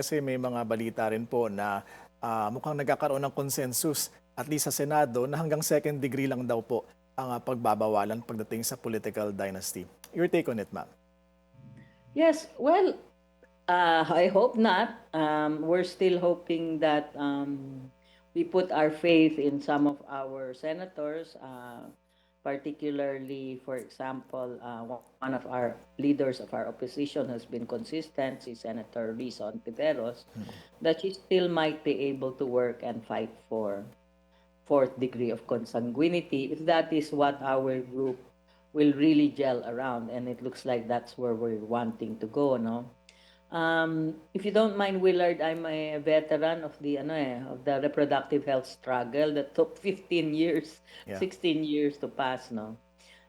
Kasi may mga balita rin po na mukhang nagkakaroon ng consensus at least sa Senado na hanggang second degree lang daw po ang pagbabawalan pagdating sa political dynasty. Your take on it, ma'am? Yes, well, I hope not. We're still hoping that we put our faith in some of our senators, particularly, for example, one of our leaders of our opposition has been consistent, si Senator Risa Ontiveros, that she still might be able to work and fight for fourth degree of consanguinity, if that is what our group will really gel around, and it looks like that's where we're wanting to go, no? If you don't mind, Willard, I'm a veteran of the reproductive health struggle that took 15 years, Yeah. 16 years to pass, no?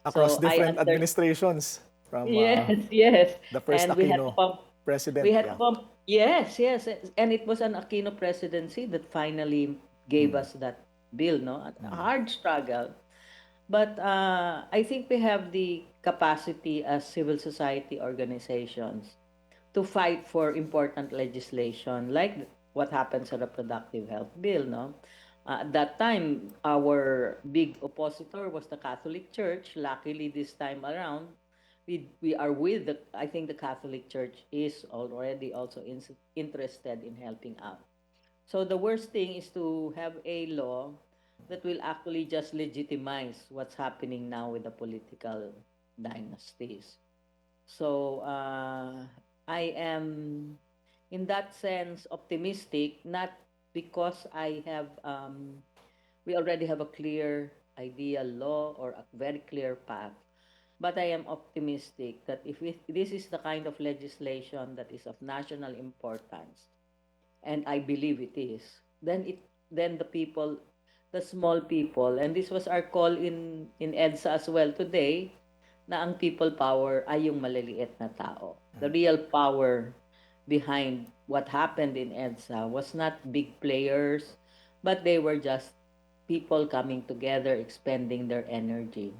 Across So I different under administrations from yes, yes, the first and Aquino we president. had Yeah. pump yes, yes, and it was an Aquino presidency that finally gave Mm. us that bill, no? A hard struggle, but I think we have the capacity as civil society organizations to fight for important legislation like what happened sa reproductive health bill, no? At that time, our big oppositor was the Catholic Church. Luckily, this time around, we are with the. I think the Catholic Church is already also interested in helping out. So the worst thing is to have a law that will actually just legitimize what's happening now with the political dynasties. So I am, in that sense, optimistic, not because we already have a clear ideal law or a very clear path, but I am optimistic that if this is the kind of legislation that is of national importance, and I believe it is, then the people, the small people, and this was our call in EDSA as well today, na ang people power ay yung maliliit na tao. The real power behind what happened in EDSA was not big players, but they were just people coming together, expending their energy.